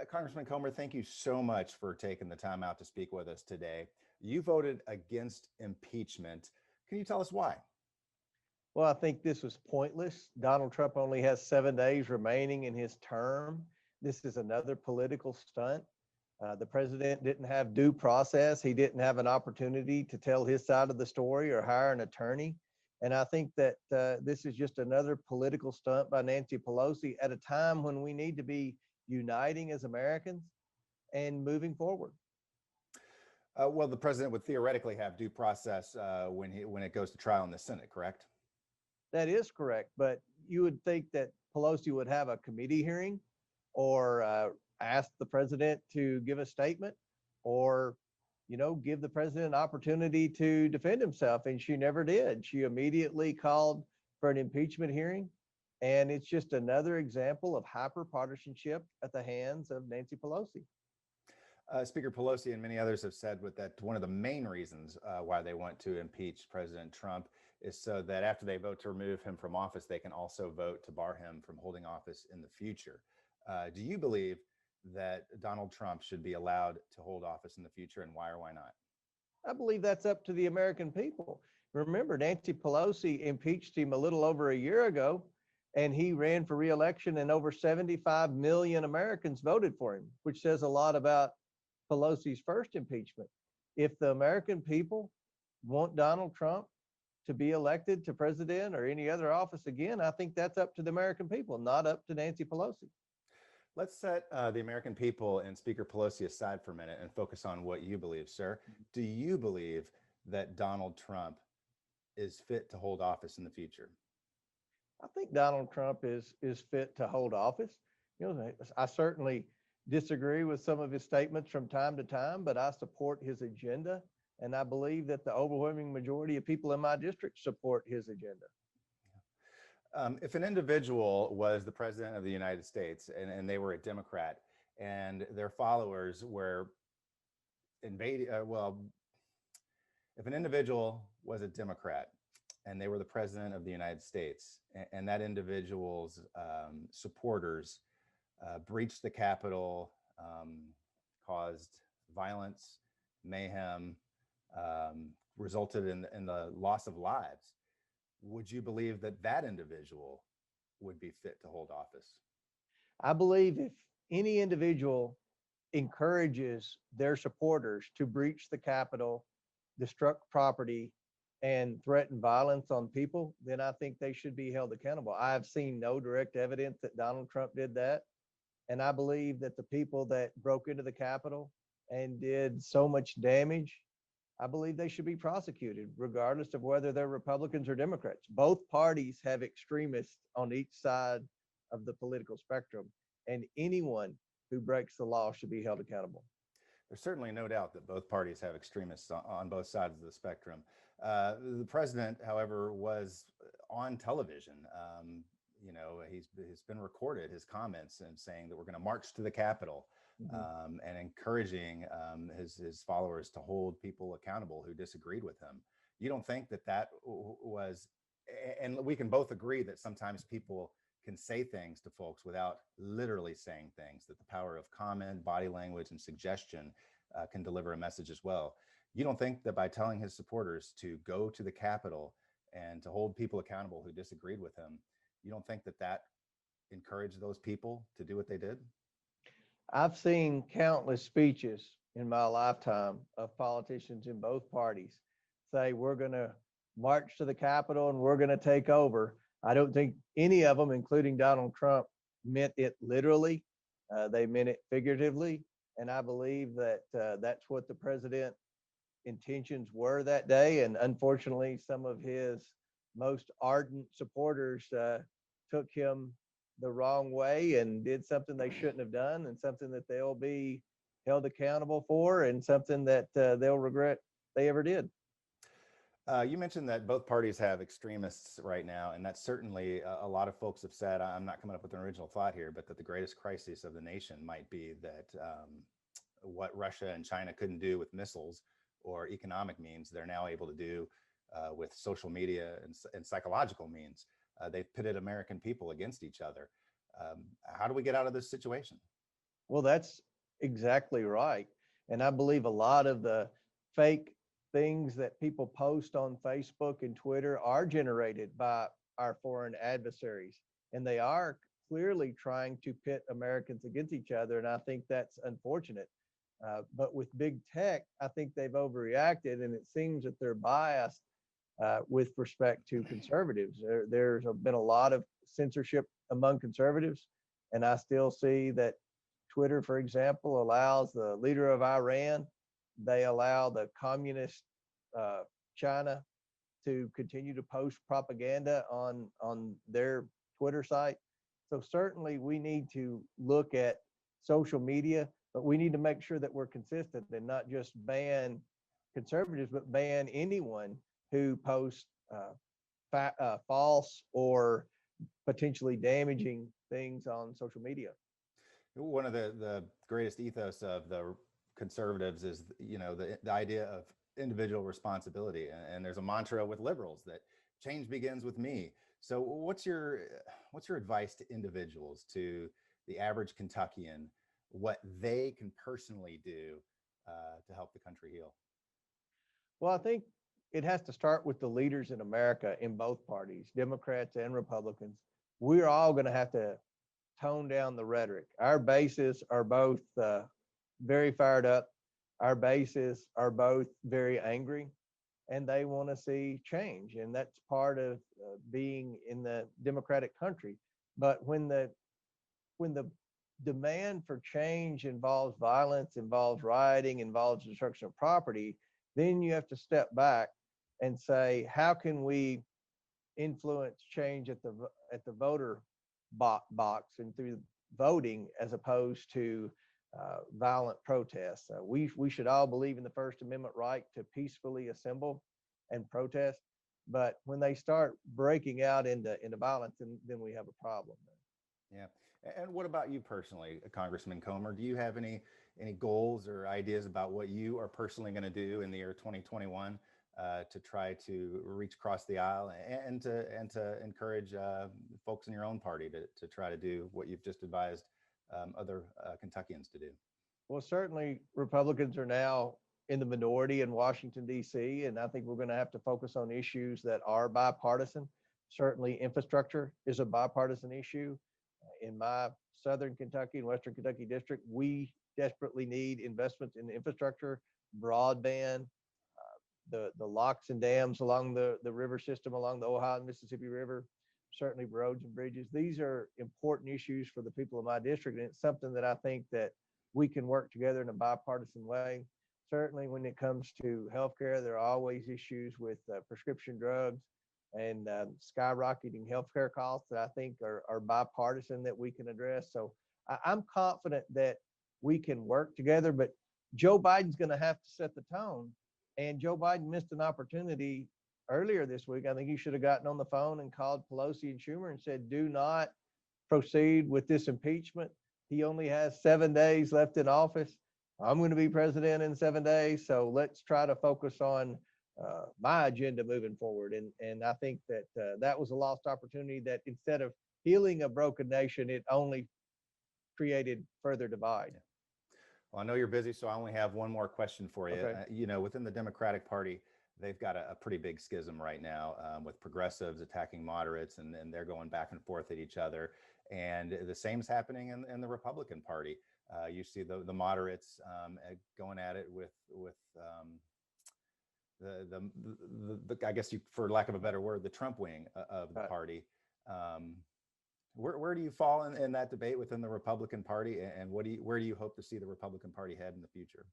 Congressman Comer, thank you so much for taking the time out to speak with us today. You voted against impeachment. Can you tell us why? Well, I think this was pointless. Donald Trump only has 7 days remaining in his term. This is another political stunt. The president didn't have due process. He didn't have an opportunity to tell his side of the story or hire an attorney. And I think that this is just another political stunt by Nancy Pelosi at a time when we need to be uniting as Americans and moving forward. Well, the president would theoretically have due process when it goes to trial in the Senate, correct? That is correct, but you would think that Pelosi would have a committee hearing or ask the president to give a statement or, give the president an opportunity to defend himself. And she never did. She immediately called for an impeachment hearing. And it's just another example of hyper-partisanship at the hands of Nancy Pelosi. Speaker Pelosi and many others have said that one of the main reasons why they want to impeach President Trump is so that after they vote to remove him from office, they can also vote to bar him from holding office in the future. Do you believe that Donald Trump should be allowed to hold office in the future, and why or why not? I believe that's up to the American people. Remember, Nancy Pelosi impeached him a little over a year ago, and he ran for re-election, and over 75 million Americans voted for him, which says a lot about Pelosi's first impeachment. If the American people want Donald Trump to be elected to president or any other office again, I think that's up to the American people, not up to Nancy Pelosi. Let's set the American people and Speaker Pelosi aside for a minute and focus on what you believe, sir. Do you believe that Donald Trump is fit to hold office in the future? I think Donald Trump is fit to hold office. I certainly disagree with some of his statements from time to time, but I support his agenda. And I believe that the overwhelming majority of people in my district support his agenda. If an individual was the president of the United States and they were a Democrat and their followers were invading, if an individual was a Democrat and they were the president of the United States and that individual's supporters breached the Capitol, caused violence, mayhem, resulted in the loss of lives, would you believe that that individual would be fit to hold office? I believe if any individual encourages their supporters to breach the Capitol, destruct property, and threaten violence on people, then I think they should be held accountable. I have seen no direct evidence that Donald Trump did that. And I believe that the people that broke into the Capitol and did so much damage, I believe they should be prosecuted, regardless of whether they're Republicans or Democrats. Both parties have extremists on each side of the political spectrum, and anyone who breaks the law should be held accountable. There's certainly no doubt that both parties have extremists on both sides of the spectrum. The president, however, was on television. He's been recorded, his comments, and saying that we're going to march to the Capitol, and encouraging his followers to hold people accountable who disagreed with him. You don't think that was, and we can both agree that sometimes people can say things to folks without literally saying things, that the power of comment, body language, and suggestion can deliver a message as well. You don't think that by telling his supporters to go to the Capitol and to hold people accountable who disagreed with him, you don't think that encouraged those people to do what they did? I've seen countless speeches in my lifetime of politicians in both parties say, we're going to march to the Capitol and we're going to take over. I don't think any of them, including Donald Trump, meant it literally. They meant it figuratively. And I believe that that's what the president's intentions were that day. And unfortunately, some of his most ardent supporters took him the wrong way and did something they shouldn't have done, and something that they'll be held accountable for, and something that they'll regret they ever did. You mentioned that both parties have extremists right now, and that's certainly a lot of folks have said, I'm not coming up with an original thought here, but that the greatest crisis of the nation might be that what Russia and China couldn't do with missiles or economic means, they're now able to do with social media and psychological means. They've pitted American people against each other. How do we get out of this situation? Well, that's exactly right. And I believe a lot of the fake things that people post on Facebook and Twitter are generated by our foreign adversaries. And they are clearly trying to pit Americans against each other. And I think that's unfortunate. But with big tech, I think they've overreacted, and it seems that they're biased with respect to conservatives. There's been a lot of censorship among conservatives, and I still see that Twitter, for example, allows the leader of Iran, they allow the communist uh, China to continue to post propaganda on their Twitter site. So certainly we need to look at social media, but we need to make sure that we're consistent and not just ban conservatives, but ban anyone who posts false or potentially damaging things on social media. One of the greatest ethos of the conservatives is, you know, the idea of individual responsibility. And there's a mantra with liberals that change begins with me. So what's your advice to individuals, to the average Kentuckian, what they can personally do to help the country heal? Well, I think it has to start with the leaders in America in both parties, Democrats and Republicans. We're all going to have to tone down the rhetoric. Our bases are both very fired up. Our bases are both very angry, and they want to see change. And that's part of being in the democratic country. But when the demand for change involves violence, involves rioting, involves destruction of property, then you have to step back and say, how can we influence change at the voter box and through voting as opposed to violent protests? We should all believe in the First Amendment right to peacefully assemble and protest, but when they start breaking out into violence, then we have a problem. Yeah. And what about you personally, Congressman Comer? Do you have any goals or ideas about what you are personally going to do in the year 2021 to try to reach across the aisle and to encourage folks in your own party to try to do what you've just advised other Kentuckians to do? Well, certainly Republicans are now in the minority in Washington, D.C., and I think we're going to have to focus on issues that are bipartisan. Certainly, infrastructure is a bipartisan issue. In my Southern Kentucky and Western Kentucky district, we desperately need investments in infrastructure, broadband, the locks and dams along the river system, along the Ohio and Mississippi River, certainly roads and bridges. These are important issues for the people of my district, and it's something that I think that we can work together in a bipartisan way. Certainly, when it comes to healthcare, there are always issues with prescription drugs and skyrocketing healthcare costs that I think are bipartisan that we can address. So I'm confident that we can work together, but Joe Biden's going to have to set the tone. And Joe Biden missed an opportunity earlier this week. I think he should have gotten on the phone and called Pelosi and Schumer and said, do not proceed with this impeachment. He only has 7 days left in office. I'm going to be president in 7 days. So let's try to focus on my agenda moving forward. And I think that that was a lost opportunity, that instead of healing a broken nation, it only created further divide. Well, I know you're busy, so I only have one more question for you. Okay. You know, within the Democratic Party, they've got a pretty big schism right now with progressives attacking moderates, and they're going back and forth at each other. And the same is happening in the Republican Party. You see the moderates going at it with I guess you, for lack of a better word, the Trump wing of the party. Where do you fall in that debate within the Republican Party, and where do you hope to see the Republican Party head in the future?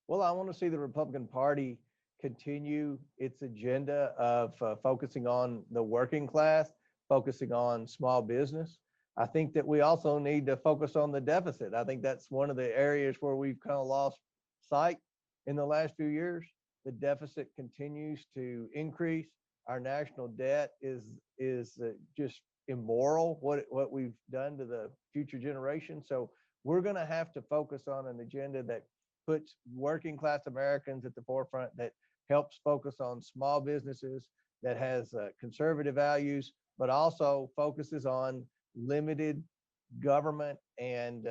Well, I want to see the Republican Party continue its agenda of focusing on the working class, focusing on small business. I think that we also need to focus on the deficit. I think that's one of the areas where we've kind of lost sight in the last few years. The deficit continues to increase. Our national debt is just immoral, what we've done to the future generation. So we're going to have to focus on an agenda that puts working class Americans at the forefront, that helps focus on small businesses, that has conservative values, but also focuses on limited government and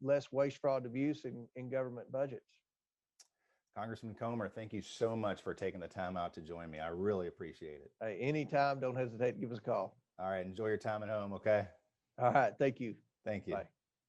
less waste, fraud, abuse in government budgets. Congressman Comer, thank you so much for taking the time out to join me. I really appreciate it. Hey, anytime, don't hesitate to give us a call. All right. Enjoy your time at home. Okay. All right. Thank you. Thank you. Bye.